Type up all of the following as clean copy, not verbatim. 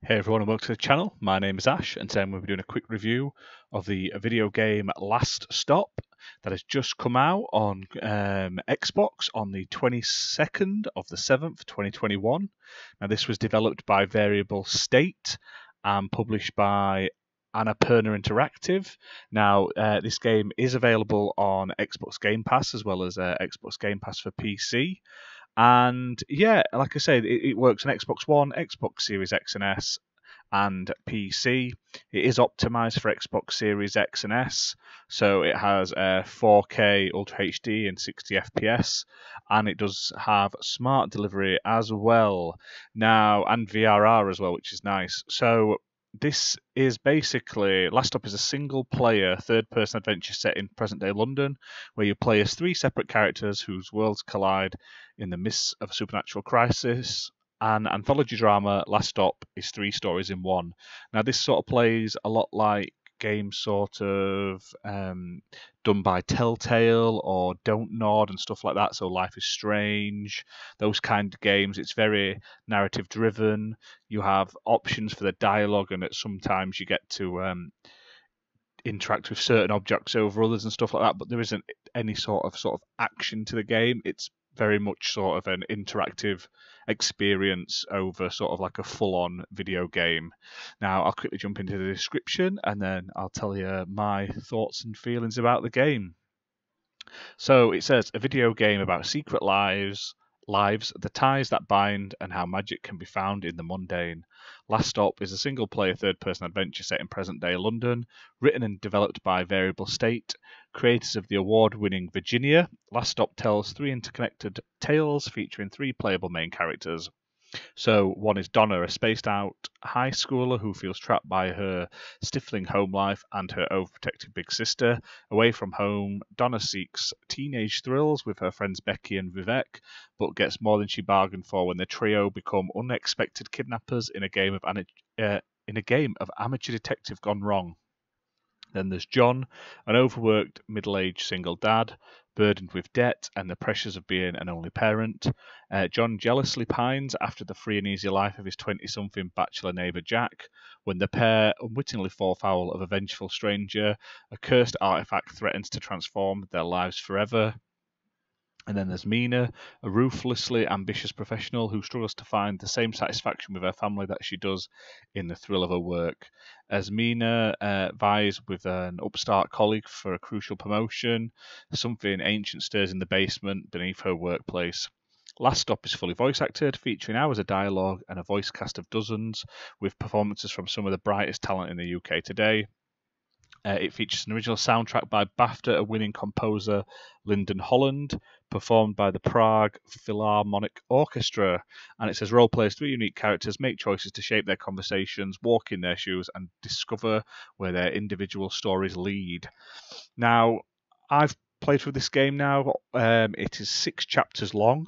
Hey everyone and welcome to the channel. My name is Ash and today I'm going to be doing a quick review of the video game Last Stop that has just come out on Xbox on the 22nd of the 7th, 2021. Now this was developed by Variable State and published by Annapurna Interactive. Now this game is available on Xbox Game Pass as well as Xbox Game Pass for PC. And yeah, like I say, it works on Xbox One, Xbox Series X and S, and PC. It is optimized for Xbox Series X and S, so it has 4K Ultra HD and 60 FPS, and it does have smart delivery as well now, and VRR as well, which is nice. So this is basically Last Stop is a single-player, third-person adventure set in present-day London, where you play as three separate characters whose worlds collide in the midst of a supernatural crisis. An anthology drama, Last Stop, is three stories in one. Now, this sort of plays a lot like games sort of done by Telltale or Don't Nod and stuff like that. So Life is Strange, those kind of games. It's very narrative driven. You have options for the dialogue, and sometimes you get to interact with certain objects over others and stuff like that. But there isn't any sort of action to the game. It's very much sort of an interactive experience over sort of like a full-on video game. Now, I'll quickly jump into the description and then I'll tell you my thoughts and feelings about the game. So it says, a video game about secret lives, the ties that bind, and how magic can be found in the mundane. Last Stop is a single-player third-person adventure set in present-day London, written and developed by Variable State, creators of the award-winning Virginia. Last Stop tells three interconnected tales featuring three playable main characters. So one is Donna, a spaced-out high schooler who feels trapped by her stifling home life and her overprotective big sister. Away from home, Donna seeks teenage thrills with her friends Becky and Vivek, but gets more than she bargained for when the trio become unexpected kidnappers in a game of amateur detective gone wrong. Then there's John, an overworked, middle-aged single dad, burdened with debt and the pressures of being an only parent. John jealously pines after the free and easy life of his 20-something bachelor neighbour Jack. When the pair unwittingly fall foul of a vengeful stranger, a cursed artefact threatens to transform their lives forever. And then there's Mina, a ruthlessly ambitious professional who struggles to find the same satisfaction with her family that she does in the thrill of her work. As Mina vies with an upstart colleague for a crucial promotion, something ancient stirs in the basement beneath her workplace. Last Stop is fully voice acted, featuring hours of dialogue and a voice cast of dozens, with performances from some of the brightest talent in the UK today. It features an original soundtrack by BAFTA-winning composer Lyndon Holland, performed by the Prague Philharmonic Orchestra. And it says role players three unique characters make choices to shape their conversations, walk in their shoes, and discover where their individual stories lead. Now, I've played through this game now. It is 6 chapters long,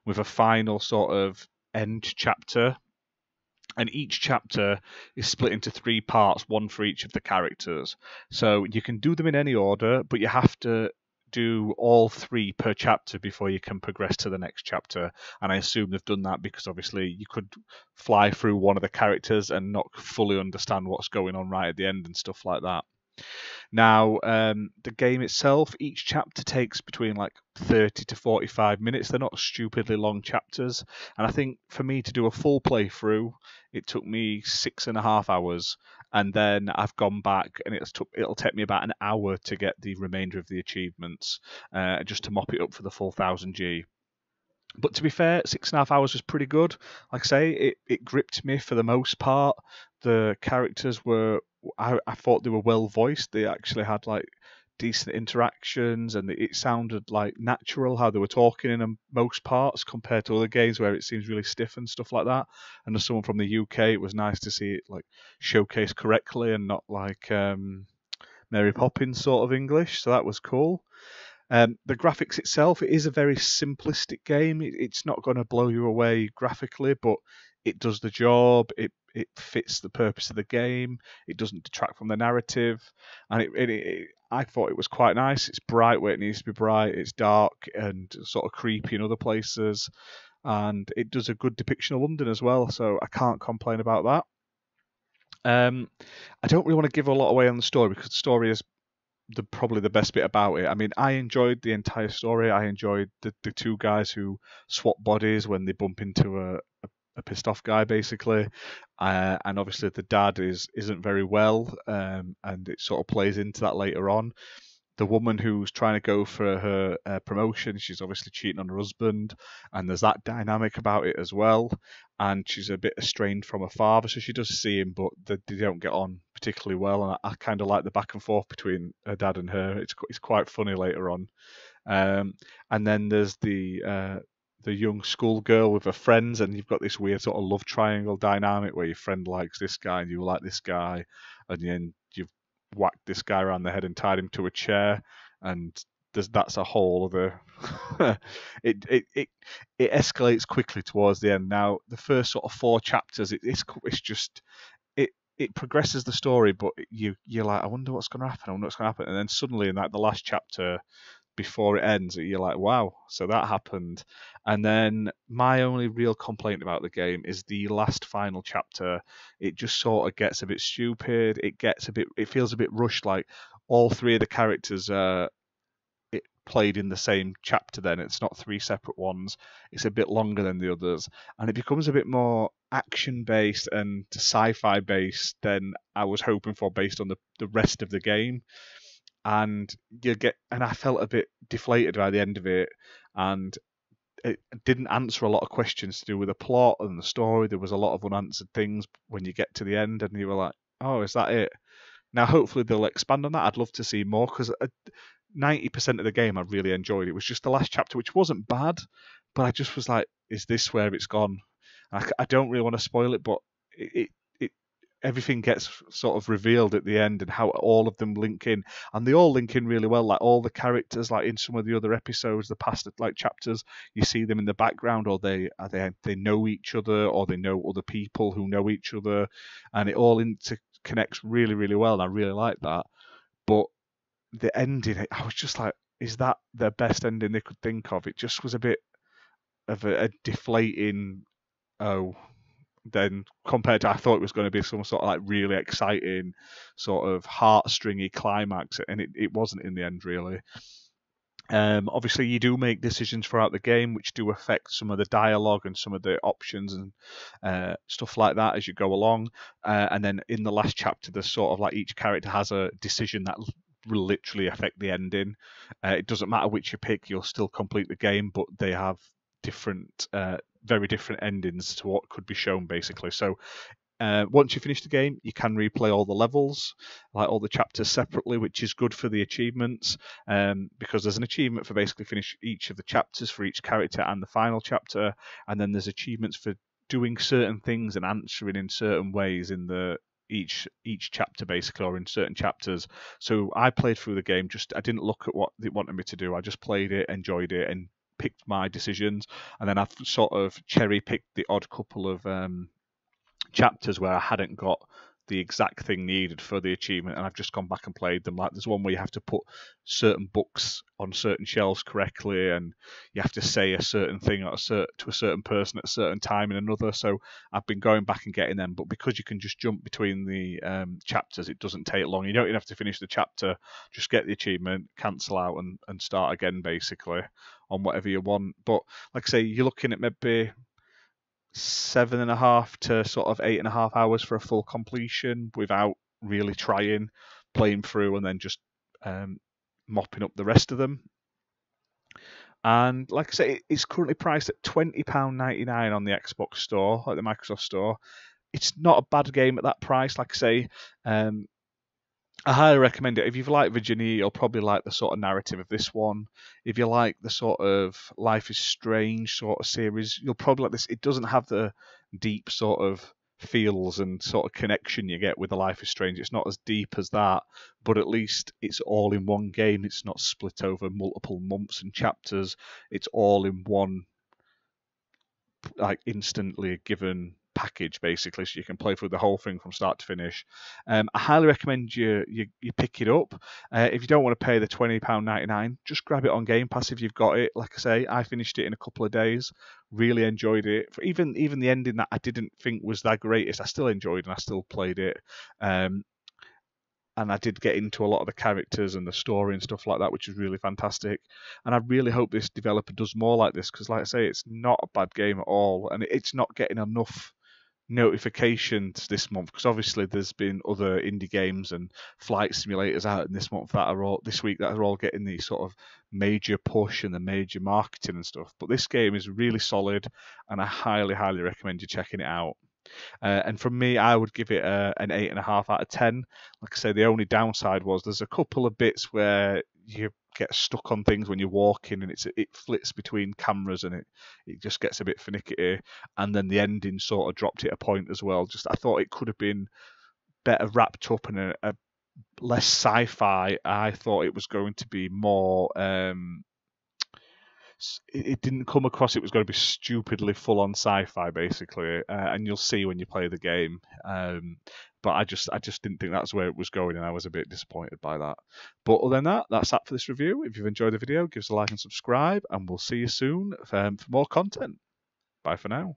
with a final sort of end chapter. And each chapter is split into 3 parts, one for each of the characters. So you can do them in any order, but you have to do all 3 per chapter before you can progress to the next chapter. And I assume they've done that because obviously you could fly through one of the characters and not fully understand what's going on right at the end and stuff like that. Now, the game itself, each chapter takes between like 30 to 45 minutes. They're not stupidly long chapters. And I think for me to do a full playthrough, it took me 6.5 hours. And then I've gone back and it'll take me about an hour to get the remainder of the achievements, just to mop it up for the full 1000G. But to be fair, 6.5 hours was pretty good. Like I say, it gripped me for the most part. The characters were, I thought they were well voiced. They actually had like decent interactions, and it sounded like natural how they were talking in most parts compared to other games where it seems really stiff and stuff like that. And as someone from the UK, it was nice to see it like showcased correctly and not like Mary Poppins sort of English. So that was cool. The graphics itself, it is a very simplistic game. It's not going to blow you away graphically, but it does the job. It fits the purpose of the game. It doesn't detract from the narrative, and I thought it was quite nice. It's bright where it needs to be bright. It's dark and sort of creepy in other places, and it does a good depiction of London as well. So I can't complain about that. I don't really want to give a lot away on the story because the story is probably the best bit about it. I mean, I enjoyed the entire story. I enjoyed the two guys who swap bodies when they bump into a pissed off guy, basically. And obviously the dad isn't very well, and it sort of plays into that later on. The woman who's trying to go for her promotion, she's obviously cheating on her husband, and there's that dynamic about it as well. And she's a bit estranged from her father, so she does see him, but they don't get on particularly well. And I kind of like the back and forth between her dad and her. It's quite funny later on. And then there's the young schoolgirl with her friends, and you've got this weird sort of love triangle dynamic where your friend likes this guy and you like this guy, and then you've whacked this guy around the head and tied him to a chair, and that's a whole other. it escalates quickly towards the end. Now, the first sort of 4 chapters, it's just it progresses the story, but you're like, I wonder what's going to happen. I wonder what's going to happen, and then suddenly in like the last chapter, before it ends, you're like, wow, so that happened. And then my only real complaint about the game is the last final chapter. It just sort of gets a bit stupid. It feels a bit rushed. Like all 3 of the characters it played in the same chapter. Then it's not 3 separate ones. It's a bit longer than the others, and it becomes a bit more action based and sci-fi based than I was hoping for based on the rest of the game. And I felt a bit deflated by the end of it, and it didn't answer a lot of questions to do with the plot and the story. There was a lot of unanswered things when you get to the end, and you were like, "Oh, is that it?" Now, hopefully, they'll expand on that. I'd love to see more because 90% of the game I really enjoyed. It was just the last chapter, which wasn't bad, but I just was like, "Is this where it's gone?" I don't really want to spoil it, but it everything gets sort of revealed at the end and how all of them link in, and they all link in really well. Like all the characters, like in some of the other episodes, the past like chapters, you see them in the background, or they know each other, or they know other people who know each other, and it all interconnects really, really well. And I really like that. But the ending, I was just like, is that the best ending they could think of? It just was a bit of a deflating. Oh, then compared to I thought it was going to be some sort of like really exciting sort of heartstringy climax, and it wasn't in the end really. Obviously you do make decisions throughout the game which do affect some of the dialogue and some of the options and stuff like that as you go along, and then in the last chapter there's sort of like each character has a decision that will literally affect the ending. It doesn't matter which you pick, you'll still complete the game, but they have different very different endings to what could be shown basically. So once you finish the game, you can replay all the levels, like all the chapters separately, which is good for the achievements, because there's an achievement for basically finish each of the chapters for each character and the final chapter, and then there's achievements for doing certain things and answering in certain ways in the each chapter basically, or in certain chapters. So I played through the game, I didn't look at what they wanted me to do. I just played it, enjoyed it, and picked my decisions, and then I've sort of cherry picked the odd couple of chapters where I hadn't got the exact thing needed for the achievement, and I've just gone back and played them. Like there's one where you have to put certain books on certain shelves correctly, and you have to say a certain thing to a certain person at a certain time in another. So I've been going back and getting them, but because you can just jump between the chapters, it doesn't take long. You don't even have to finish the chapter, just get the achievement, cancel out, and start again basically on whatever you want. But like I say, you're looking at maybe 7.5 to sort of 8.5 hours for a full completion without really playing through and then just mopping up the rest of them. And like I say, it's currently priced at £20.99 on the Xbox store, like the Microsoft store. It's not a bad game at that price. Like I say, I highly recommend it. If you've liked Virginia, you'll probably like the sort of narrative of this one. If you like the sort of Life is Strange sort of series, you'll probably like this. It doesn't have the deep sort of feels and sort of connection you get with the Life is Strange. It's not as deep as that, but at least it's all in one game. It's not split over multiple months and chapters. It's all in one, like instantly given package basically, so you can play through the whole thing from start to finish. I highly recommend you pick it up. If you don't want to pay the £20.99, just grab it on Game Pass if you've got it. Like I say, I finished it in a couple of days. Really enjoyed it. Even the ending that I didn't think was that greatest, I still enjoyed and I still played it. And I did get into a lot of the characters and the story and stuff like that, which is really fantastic. And I really hope this developer does more like this, because, like I say, it's not a bad game at all, and it's not getting enough notifications this month, because obviously there's been other indie games and flight simulators out in this month that are all this week that are all getting the sort of major push and the major marketing and stuff. But this game is really solid, and I highly recommend you checking it out. And from me, I would give it an 8.5 out of 10. Like I say, the only downside was there's a couple of bits where you get stuck on things when you're walking, and it flits between cameras, and it just gets a bit finicky. And then the ending sort of dropped it a point as well. Just I thought it could have been better wrapped up in a less sci-fi. I thought it was going to be more. It didn't come across it was going to be stupidly full-on sci-fi, basically, and you'll see when you play the game. But I just didn't think that's where it was going, and I was a bit disappointed by that. But other than that, that's that for this review. If you've enjoyed the video, give us a like and subscribe, and we'll see you soon for more content. Bye for now.